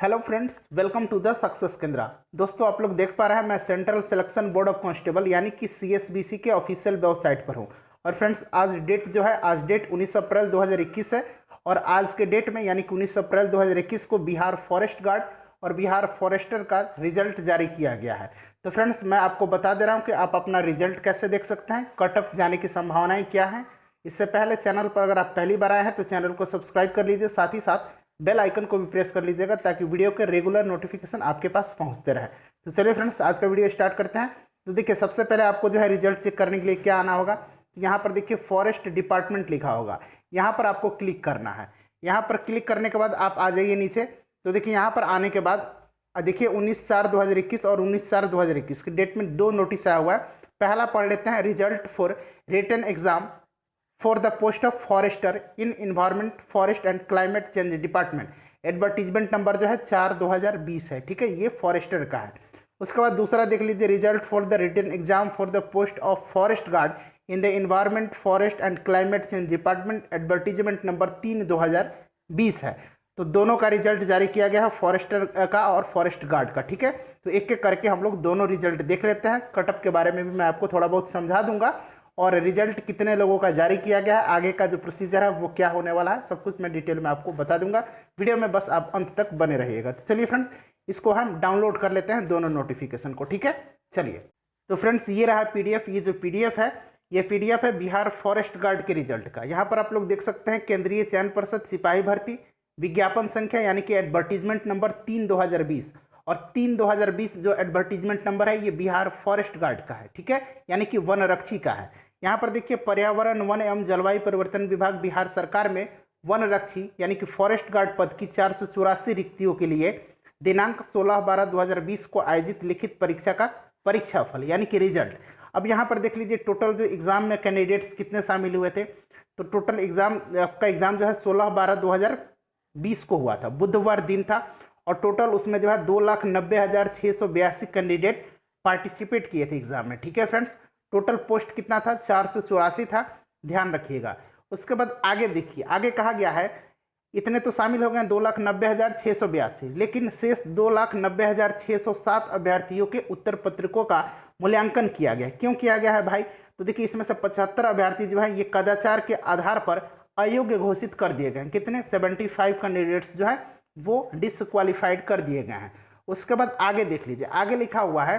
Hello friends, welcome to the success Kendra. दोस्तों, आप लोग देख पा रहे हैं मैं central selection board of constable यानी कि सीएसबीसी के ऑफिशियल वेबसाइट पर हूं। और फ्रेंड्स, आज डेट जो है, आज डेट 19 अप्रैल 2021 है। और आज के डेट में यानी कि 19 अप्रैल 2021 को बिहार फॉरेस्ट गार्ड और बिहार फॉरेस्टर का रिजल्ट जारी किया गया है। तो फ्रेंड्स, मैं आपको बता दे रहा हूँ कि आप अपना रिजल्ट कैसे देख सकते हैं, कट ऑफ जाने की संभावनाएं क्या हैं। इससे पहले चैनल पर अगर आप पहली बार आए हैं तो चैनल को सब्सक्राइब कर लीजिए, साथ ही साथ बेल आइकन को भी प्रेस कर लीजिएगा ताकि वीडियो के रेगुलर नोटिफिकेशन आपके पास पहुंचते रहे। तो चलिए फ्रेंड्स, आज का वीडियो स्टार्ट करते हैं। तो देखिए, सबसे पहले आपको जो है रिजल्ट चेक करने के लिए क्या आना होगा। यहाँ पर देखिए फॉरेस्ट डिपार्टमेंट लिखा होगा, यहाँ पर आपको क्लिक करना है। यहाँ पर क्लिक करने के बाद आप आ जाइए नीचे। तो देखिए, यहाँ पर आने के बाद देखिए 19/4/2021 और 19/4/2021 की डेट में दो नोटिस आया हुआ है। पहला पढ़ लेते हैं, result for written exam for the post of forester in environment forest and climate change department. Advertisement number जो है 4/2020 है, ठीक है, ये फॉरेस्टर का है। उसके बाद दूसरा देख लीजिए, result for the written exam for the post of forest guard in the environment forest and climate change department. Advertisement number 3/2020 है। तो दोनों का रिजल्ट जारी किया गया है, फॉरेस्टर का और फॉरेस्ट गार्ड का, ठीक है। तो एक एक करके हम लोग दोनों रिजल्ट देख लेते हैं। कटअप के बारे में भी मैं आपको थोड़ा बहुत समझा दूंगा और रिजल्ट कितने लोगों का जारी किया गया है, आगे का जो प्रोसीजर है वो क्या होने वाला है, सब कुछ मैं डिटेल में आपको बता दूंगा। वीडियो में बस आप अंत तक बने रहिएगा। तो चलिए फ्रेंड्स, इसको हम डाउनलोड कर लेते हैं दोनों नोटिफिकेशन को, ठीक है। चलिए, तो फ्रेंड्स ये रहा पीडीएफ। ये जो पीडीएफ है, ये पीडीएफ है बिहार फॉरेस्ट गार्ड के रिजल्ट का। यहाँ पर आप लोग देख सकते हैं, केंद्रीय चयन परिषद सिपाही भर्ती विज्ञापन संख्या यानी कि एडवर्टीजमेंट नंबर 3/2020 और 3/2020 जो एडवर्टीजमेंट नंबर है ये बिहार फॉरेस्ट गार्ड का है, ठीक है, यानी कि वनरक्षी का है। यहाँ पर देखिए, पर्यावरण वन एवं जलवायु परिवर्तन विभाग बिहार सरकार में वनरक्षी यानी कि फॉरेस्ट गार्ड पद की 484 रिक्तियों के लिए दिनांक 16/12/2020 को आयोजित लिखित परीक्षा का परीक्षाफल यानी कि रिजल्ट। अब यहाँ पर देख लीजिए, टोटल जो एग्जाम में कैंडिडेट्स कितने शामिल हुए थे। तो टोटल एग्जाम, आपका एग्जाम जो है 16/12/2020 को हुआ था, बुधवार दिन था। और टोटल उसमें जो है 2,90,682 कैंडिडेट पार्टिसिपेट किए थे एग्जाम में, ठीक है फ्रेंड्स। टोटल पोस्ट कितना था, 484 था, ध्यान रखिएगा। उसके बाद आगे देखिए, आगे कहा गया है इतने तो शामिल हो गए 2,90,682, लेकिन शेष 2,90,607 अभ्यर्थियों के उत्तर पत्रिकों का मूल्यांकन किया गया। क्यों किया गया है भाई? तो देखिए, इसमें से 75 अभ्यर्थी जो है ये कदाचार के आधार पर अयोग्य घोषित कर दिए गए। कितने? 75 कैंडिडेट्स जो है वो डिसक्वालीफाइड कर दिए गए हैं। उसके बाद आगे देख लीजिए, आगे लिखा हुआ है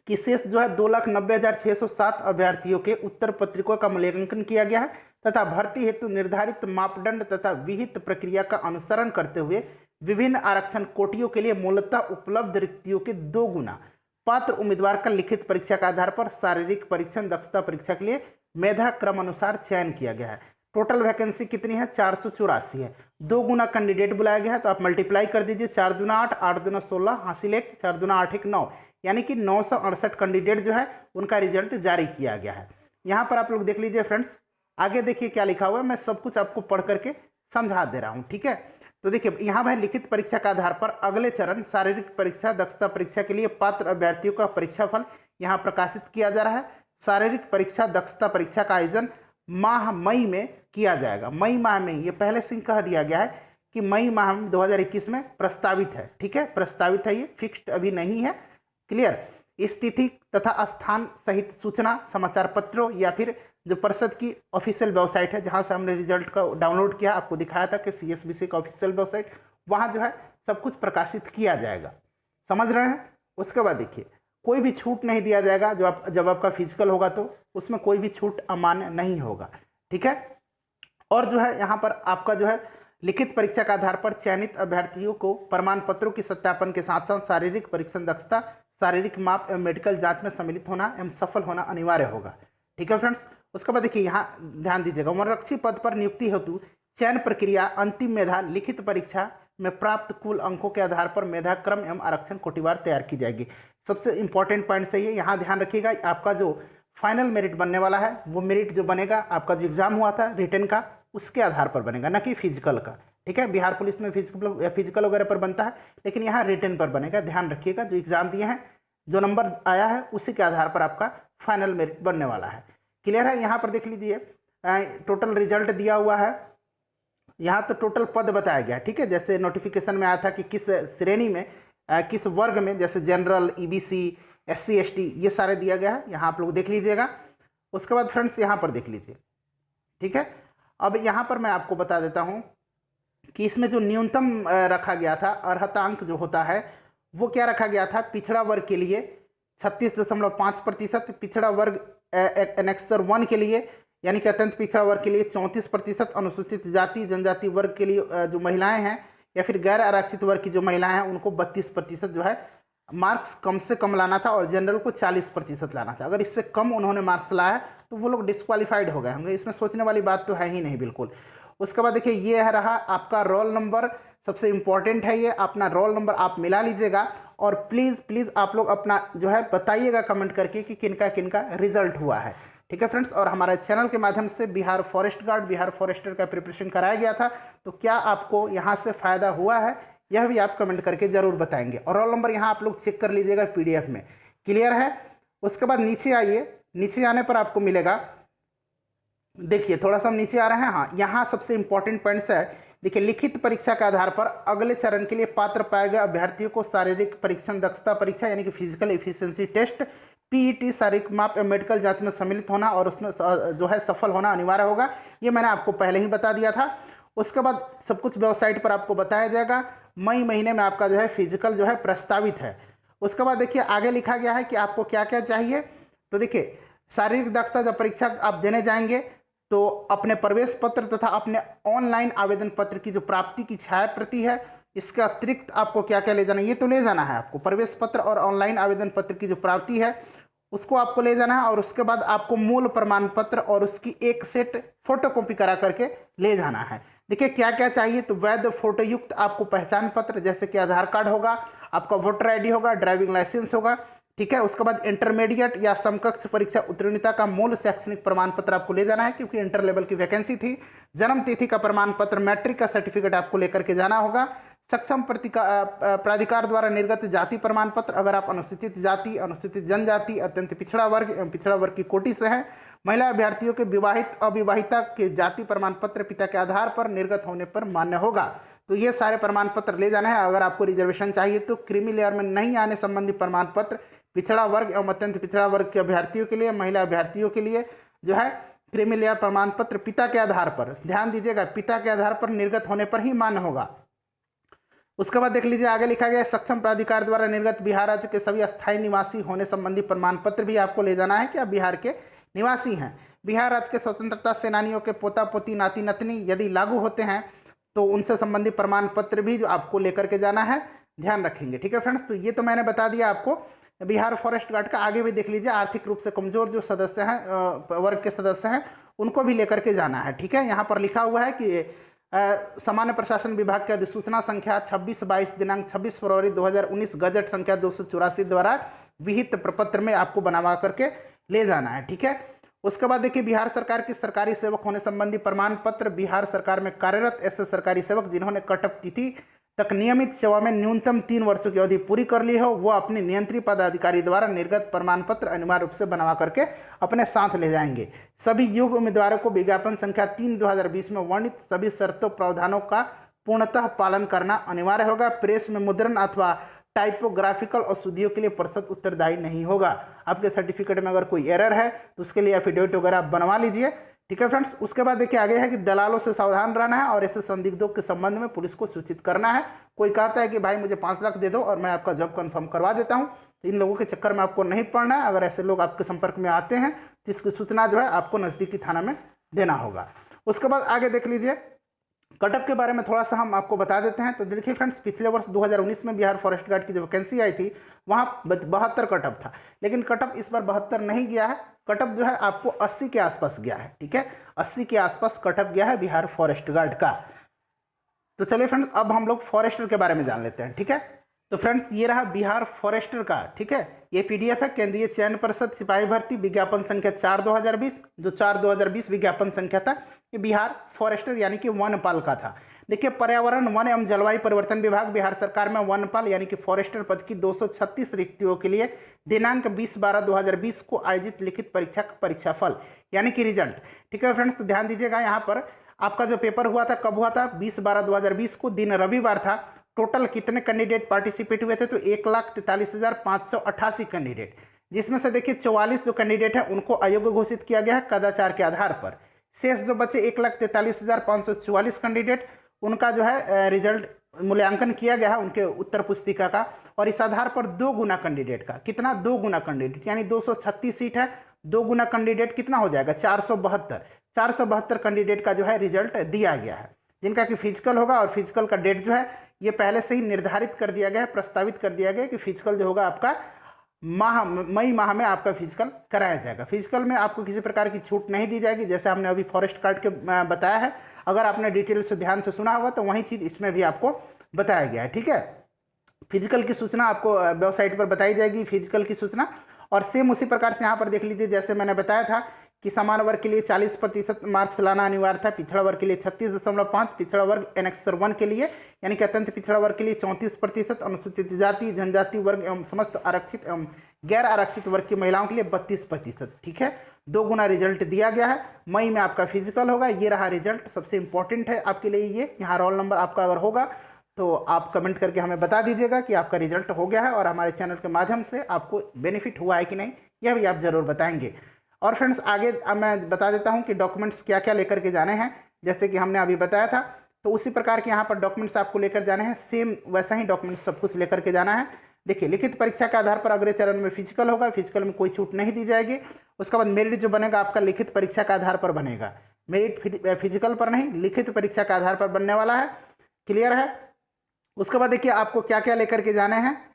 कि शेष जो है 2,90,607 अभ्यर्थियों के उत्तर पत्रिकों का मूल्यांकन किया गया है तथा भर्ती हेतु निर्धारित मापदंड तथा विहित प्रक्रिया का अनुसरण करते हुए विभिन्न आरक्षण कोटियों के लिए मूलतः उपलब्ध रिक्तियों के 2 गुना पात्र उम्मीदवार का लिखित परीक्षा के आधार पर शारीरिक परीक्षण दक्षता परीक्षा के लिए मेधा क्रम अनुसार चयन किया गया है। टोटल वैकेंसी कितनी है? 484 है। 2 गुना कैंडिडेट बुलाया गया है, तो आप मल्टीप्लाई कर दीजिए, 4 दूना 8, 8 दूना 16, हासिल 1, 4 दूना 8, 1 9, यानी कि 968 कैंडिडेट जो है उनका रिजल्ट जारी किया गया है। यहाँ पर आप लोग देख लीजिए फ्रेंड्स, आगे देखिए क्या लिखा हुआ है, मैं सब कुछ आपको पढ़ करके समझा दे रहा हूँ, ठीक है। तो देखिए, यहाँ पर लिखित परीक्षा के आधार पर अगले चरण शारीरिक परीक्षा दक्षता परीक्षा के लिए पात्र अभ्यर्थियों का परीक्षाफल यहाँ प्रकाशित किया जा रहा है। शारीरिक परीक्षा दक्षता परीक्षा का आयोजन माह मई में किया जाएगा। मई माह में, ये पहले से कह दिया गया है कि मई माह 2021 में प्रस्तावित है, ठीक है, प्रस्तावित है, ये फिक्स्ड अभी नहीं है, क्लियर। इस तिथि तथा स्थान सहित सूचना समाचार पत्रों या फिर जो परिषद की ऑफिशियल वेबसाइट है जहां से हमने रिजल्ट का डाउनलोड किया, आपको दिखाया था कि सीएसबीसी का ऑफिशियल वेबसाइट, वहां जो है सब कुछ प्रकाशित किया जाएगा, समझ रहे हैं। उसके बाद देखिए, कोई भी छूट नहीं दिया जाएगा, जब आपका फिजिकल होगा तो उसमें कोई भी छूट अमान्य नहीं होगा, ठीक है। और जो है यहाँ पर आपका जो है लिखित परीक्षा के आधार पर चयनित अभ्यर्थियों को प्रमाण पत्रों की सत्यापन के साथ साथ शारीरिक परीक्षण दक्षता, शारीरिक माप एवं मेडिकल जांच में सम्मिलित होना एवं सफल होना अनिवार्य होगा, ठीक है फ्रेंड्स। उसके बाद देखिए, यहाँ ध्यान दीजिएगा, वनरक्षी पद पर नियुक्ति हेतु चयन प्रक्रिया अंतिम मेधा लिखित परीक्षा में प्राप्त कुल अंकों के आधार पर मेधा क्रम एवं आरक्षण कोटिवार तैयार की जाएगी। सबसे इंपॉर्टेंट पॉइंट सही है, यहाँ ध्यान रखिएगा, आपका जो फाइनल मेरिट बनने वाला है वो मेरिट जो बनेगा आपका जो एग्जाम हुआ था रिटन का, उसके आधार पर बनेगा, ना कि फिजिकल का, ठीक है। बिहार पुलिस में फिजिकल वगैरह पर बनता है, लेकिन यहाँ रिटन पर बनेगा। ध्यान रखिएगा, जो एग्जाम दिए हैं, जो नंबर आया है उसी के आधार पर आपका फाइनल मेरिट बनने वाला है, क्लियर है। यहाँ पर देख लीजिए, टोटल रिजल्ट दिया हुआ है यहाँ तो टोटल पद बताया गया, ठीक है। जैसे नोटिफिकेशन में आया था कि किस श्रेणी में किस वर्ग में, जैसे जनरल, ईबीसी, एससी, एसटी, ये सारे दिया गया है, यहाँ आप लोग देख लीजिएगा। उसके बाद फ्रेंड्स यहाँ पर देख लीजिए, ठीक है। अब यहाँ पर मैं आपको बता देता हूँ कि इसमें जो न्यूनतम रखा गया था अर्हतांक जो होता है वो क्या रखा गया था। पिछड़ा वर्ग के लिए 36.5%, पिछड़ा वर्ग एनेक्सर 1 के लिए यानी कि अत्यंत पिछड़ा वर्ग के लिए 34%, अनुसूचित जाति जनजाति वर्ग के लिए जो महिलाएं हैं या फिर गैर आरक्षित वर्ग की जो महिलाएं हैं उनको 32% जो है मार्क्स कम से कम लाना था, और जनरल को 40% लाना था। अगर इससे कम उन्होंने मार्क्स लाया तो वो लोग डिस्क्वालीफाइड हो गए होंगे। इसमें सोचने वाली बात तो है ही नहीं बिल्कुल। उसके बाद देखिए ये है रहा आपका रोल नंबर, सबसे इंपॉर्टेंट है ये, अपना रोल नंबर आप मिला लीजिएगा। और प्लीज़ प्लीज़ आप लोग अपना जो है बताइएगा कमेंट करके कि किनका किनका रिजल्ट हुआ है, ठीक है फ्रेंड्स। और हमारे चैनल के माध्यम से Bihar forest guard, Bihar forester का प्रिपरेशन कराया गया था, तो क्या आपको यहाँ से फ़ायदा हुआ है यह भी आप कमेंट करके ज़रूर बताएंगे। और रोल नंबर यहाँ आप लोग चेक कर लीजिएगा PDF में, क्लियर है। उसके बाद नीचे आइए, नीचे आने पर आपको मिलेगा, देखिए थोड़ा सा हम नीचे आ रहे हैं। हाँ, यहाँ सबसे इंपॉर्टेंट पॉइंट्स है, देखिए लिखित परीक्षा के आधार पर अगले चरण के लिए पात्र पाए गए अभ्यर्थियों को शारीरिक परीक्षण दक्षता परीक्षा यानी कि फिजिकल एफिशिएंसी टेस्ट, PET शारीरिक माप या मेडिकल जांच में सम्मिलित होना और उसमें जो है सफल होना अनिवार्य होगा। ये मैंने आपको पहले ही बता दिया था। उसके बाद सब कुछ वेबसाइट पर आपको बताया जाएगा। मई महीने में आपका जो है फिजिकल जो है प्रस्तावित है। उसके बाद देखिए आगे लिखा गया है कि आपको क्या क्या चाहिए। तो देखिए शारीरिक दक्षता जब परीक्षा आप देने जाएंगे तो अपने प्रवेश पत्र तथा अपने ऑनलाइन आवेदन पत्र की जो प्राप्ति की छाया प्रति है, इसके अतिरिक्त आपको क्या क्या ले जाना है, ये तो ले जाना है आपको, प्रवेश पत्र और ऑनलाइन आवेदन पत्र की जो प्राप्ति है उसको आपको ले जाना है। और उसके बाद आपको मूल प्रमाण पत्र और उसकी एक सेट फोटोकॉपी करा करके ले जाना है। देखिए क्या क्या चाहिए, तो वैध फोटोयुक्त आपको पहचान पत्र जैसे कि आधार कार्ड होगा, आपका वोटर ID होगा, ड्राइविंग लाइसेंस होगा, ठीक है। उसके बाद इंटरमीडिएट या समकक्ष परीक्षा उत्तीर्णता का मूल शैक्षणिक प्रमाण पत्र आपको ले जाना है क्योंकि इंटर लेवल की वैकेंसी थी। जन्म तिथि का प्रमाण पत्र, मैट्रिक का सर्टिफिकेट आपको लेकर के जाना होगा। सक्षम प्राधिकार द्वारा निर्गत जाति प्रमाण पत्र, अगर आप अनुसूचित जाति, अनुसूचित जनजाति, अत्यंत पिछड़ा वर्ग एवं पिछड़ा वर्ग की कोटि से हैं। महिला अभ्यर्थियों के विवाहित अविवाहिता के जाति प्रमाण पत्र पिता के आधार पर निर्गत होने पर मान्य होगा। तो ये सारे प्रमाण पत्र ले जाना है। अगर आपको रिजर्वेशन चाहिए तो क्रीमी लेयर में नहीं आने संबंधी प्रमाण पत्र पिछड़ा वर्ग एवं अत्यंत पिछड़ा वर्ग के अभ्यर्थियों के लिए, महिला अभ्यर्थियों के लिए जो है क्रीमी लेयर प्रमाण पत्र पिता के आधार पर, ध्यान दीजिएगा, पिता के आधार पर निर्गत होने पर ही मान्य होगा। उसके बाद देख लीजिए आगे लिखा गया सक्षम प्राधिकार द्वारा निर्गत बिहार राज्य के सभी अस्थायी निवासी होने संबंधी प्रमाण पत्र भी आपको ले जाना है कि आप बिहार के निवासी हैं। बिहार राज्य के स्वतंत्रता सेनानियों के पोता पोती नाती नतनी यदि लागू होते हैं तो उनसे संबंधी प्रमाण पत्र भी जो आपको लेकर के जाना है, ध्यान रखेंगे, ठीक है फ्रेंड्स। तो ये तो मैंने बता दिया आपको बिहार फॉरेस्ट गार्ड का। आगे भी देख लीजिए आर्थिक रूप से कमजोर जो सदस्य हैं, वर्ग के सदस्य हैं, उनको भी लेकर के जाना है, ठीक है। यहाँ पर लिखा हुआ है कि सामान्य प्रशासन विभाग की अधिसूचना संख्या 26/22 दिनांक 26 फरवरी 2019 गजट संख्या 284 द्वारा विहित प्रपत्र में आपको बनवा करके ले जाना है, ठीक है। उसके बाद देखिए बिहार सरकार की सरकारी सेवक होने संबंधी प्रमाण पत्र, बिहार सरकार में कार्यरत ऐसे सरकारी सेवक जिन्होंने कटअप तिथि तक नियमित सेवा में न्यूनतम 3 वर्षों की अवधि पूरी कर ली हो, वो अपने नियंत्रित पदाधिकारी द्वारा निर्गत प्रमाण पत्र अनिवार्य रूप से बनवा करके अपने साथ ले जाएंगे। सभी योग्य उम्मीदवारों को विज्ञापन संख्या 3/2020 में वर्णित सभी शर्तों प्रावधानों का पूर्णतः पालन करना अनिवार्य होगा। प्रेस में मुद्रण अथवा टाइपोग्राफिकल अशुद्धियों के लिए परिषद उत्तरदायी नहीं होगा। आपके सर्टिफिकेट में अगर कोई एरर है तो उसके लिए एफिडेविट वगैरह आप बनवा लीजिए, ठीक है फ्रेंड्स। उसके बाद देखिए आगे है कि दलालों से सावधान रहना है और ऐसे संदिग्धों के संबंध में पुलिस को सूचित करना है। कोई कहता है कि भाई मुझे 5 लाख दे दो और मैं आपका जॉब कंफर्म करवा देता हूं, तो इन लोगों के चक्कर में आपको नहीं पड़ना है। अगर ऐसे लोग आपके संपर्क में आते हैं तो इसकी सूचना जो है आपको नज़दीकी थाना में देना होगा। उसके बाद आगे देख लीजिए कटअप के बारे में थोड़ा सा हम आपको बता देते हैं। तो देखिए फ्रेंड्स पिछले वर्ष 2019 में बिहार फॉरेस्ट गार्ड की जो वैकेंसी आई थी वहाँ 72 कटअप था, लेकिन कटअप इस बार 72 नहीं गया है। कटअप जो है आपको 80 के आसपास गया है, ठीक है, 80 के आसपास कटअप गया है बिहार फॉरेस्ट गार्ड का। तो चलिए फ्रेंड्स अब हम लोग फॉरेस्टर के बारे में जान लेते हैं, ठीक है। तो फ्रेंड्स ये रहा बिहार फॉरेस्टर का, ठीक है। ये PDF है केंद्रीय चयन परिषद सिपाही भर्ती विज्ञापन संख्या 4/2020, जो 4/2020 विज्ञापन संख्या था, ये बिहार फॉरेस्टर यानी कि वनपाल का था। देखिए पर्यावरण वन एवं जलवायु परिवर्तन विभाग बिहार सरकार में वनपाल यानी कि फॉरेस्टर पद की 236 रिक्तियों के लिए दिनांक 20/12/2020 को आयोजित लिखित परीक्षा का परीक्षाफल यानी कि रिजल्ट, ठीक है फ्रेंड्स। तो ध्यान दीजिएगा यहाँ पर आपका जो पेपर हुआ था कब हुआ था, 20/12/2020 को, दिन रविवार था। टोटल कितने कैंडिडेट पार्टिसिपेट हुए थे, तो 1,43,588 कैंडिडेट, जिसमें से देखिए 44 जो कैंडिडेट है उनको अयोग्य घोषित किया गया है कदाचार के आधार पर। शेष जो बचे 1,43,544 कैंडिडेट, उनका जो है रिजल्ट मूल्यांकन किया गया है उनके उत्तर पुस्तिका का, और इस आधार पर 2 गुना कैंडिडेट का, कितना 2 गुना कैंडिडेट, यानी 236 सीट है, 2 गुना कैंडिडेट कितना हो जाएगा 472 कैंडिडेट का जो है रिजल्ट दिया गया है, जिनका कि फिजिकल होगा। और फिजिकल का डेट जो है ये पहले से ही निर्धारित कर दिया गया है, प्रस्तावित कर दिया गया है कि फिजिकल जो होगा आपका मई माह में आपका फिजिकल कराया जाएगा। फिजिकल में आपको किसी प्रकार की छूट नहीं दी जाएगी, जैसे हमने अभी फॉरेस्ट गार्ड के बताया है। अगर आपने डिटेल से ध्यान से सुना होगा तो वही चीज़ इसमें भी आपको बताया गया है, ठीक है। फिजिकल की सूचना आपको वेबसाइट पर बताई जाएगी, फिजिकल की सूचना। और सेम उसी प्रकार से यहाँ पर देख लीजिए, जैसे मैंने बताया था कि समान वर्ग के लिए 40% मार्क्स लाना अनिवार्य था, पिछड़ा वर्ग के लिए 36.5, पिछड़ा वर्ग एनेक्सर 1 के लिए यानी कि अत्यंत पिछड़ा वर्ग के लिए 34%, अनुसूचित जाति जनजाति वर्ग एवं समस्त आरक्षित एवं गैर आरक्षित वर्ग की महिलाओं के लिए 32%, ठीक है। 2 गुना रिजल्ट दिया गया है। मई में आपका फिजिकल होगा, ये रहा रिजल्ट, सबसे इंपॉर्टेंट है आपके लिए ये। यहाँ रोल नंबर आपका अगर होगा तो आप कमेंट करके हमें बता दीजिएगा कि आपका रिजल्ट हो गया है, और हमारे चैनल के माध्यम से आपको बेनिफिट हुआ है कि नहीं, यह भी आप जरूर बताएंगे। और फ्रेंड्स आगे अब मैं बता देता हूं कि डॉक्यूमेंट्स क्या क्या लेकर के जाने हैं, जैसे कि हमने अभी बताया था, तो उसी प्रकार के यहाँ पर डॉक्यूमेंट्स आपको लेकर जाने हैं, सेम वैसा ही डॉक्यूमेंट्स सब कुछ लेकर के जाना है। देखिए, लिखित परीक्षा के आधार पर अगले चरण में फिजिकल होगा, फिजिकल में कोई छूट नहीं दी जाएगी। उसके बाद मेरिट जो बनेगा आपका लिखित परीक्षा के आधार पर बनेगा, मेरिट फिजिकल पर नहीं, लिखित परीक्षा के आधार पर बनने वाला है, क्लियर है। उसके बाद देखिए आपको क्या क्या लेकर के जाने हैं।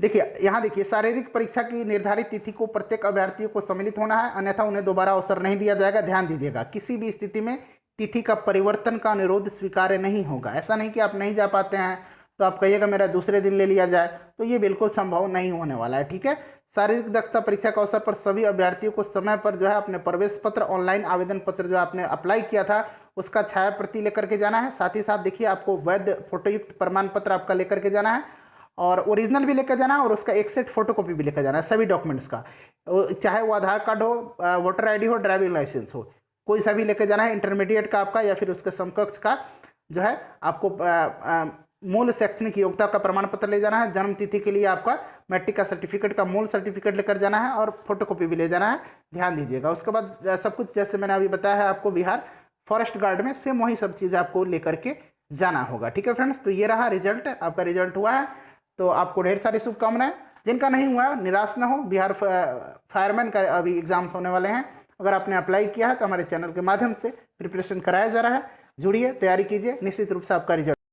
देखिए यहाँ देखिए, शारीरिक परीक्षा की निर्धारित तिथि को प्रत्येक अभ्यर्थियों को सम्मिलित होना है, अन्यथा उन्हें दोबारा अवसर नहीं दिया जाएगा। ध्यान दीजिएगा, किसी भी स्थिति में तिथि का परिवर्तन का अनुरोध स्वीकार्य नहीं होगा। ऐसा नहीं कि आप नहीं जा पाते हैं तो आप कहिएगा मेरा दूसरे दिन ले लिया जाए, तो ये बिल्कुल संभव नहीं होने वाला है, ठीक है। शारीरिक दक्षता परीक्षा के अवसर पर सभी अभ्यर्थियों को समय पर जो है अपने प्रवेश पत्र, ऑनलाइन आवेदन पत्र जो आपने अप्लाई किया था उसका छाया प्रति लेकर के जाना है। साथ ही साथ देखिए आपको वैध फोटोयुक्त प्रमाण पत्र आपका लेकर के जाना है, और ओरिजिनल भी लेकर जाना है, और उसका एक सेट फोटोकॉपी भी लेकर जाना है सभी डॉक्यूमेंट्स का, चाहे वो आधार कार्ड हो, वोटर आईडी हो, ड्राइविंग लाइसेंस हो, कोई सा भी लेकर जाना है। इंटरमीडिएट का आपका या फिर उसके समकक्ष का जो है आपको मूल शैक्षणिक योग्यता का प्रमाण पत्र ले जाना है। जन्म तिथि के लिए आपका मैट्रिक का सर्टिफिकेट का मूल सर्टिफिकेट लेकर जाना है, और फोटोकॉपी भी ले जाना है, ध्यान दीजिएगा। उसके बाद सब कुछ जैसे मैंने अभी बताया है आपको बिहार फॉरेस्ट गार्ड में, सेम वही सब चीज़ आपको लेकर के जाना होगा, ठीक है फ्रेंड्स। तो ये रहा रिजल्ट, आपका रिजल्ट हुआ है, तो आपको ढेर सारी शुभकामनाएं। जिनका नहीं हुआ निराश ना हो, बिहार फायरमैन का अभी एग्जाम्स होने वाले हैं, अगर आपने अप्लाई किया है तो हमारे चैनल के माध्यम से प्रिपरेशन कराया जा रहा है, जुड़िए, तैयारी कीजिए, निश्चित रूप से आपका रिजल्ट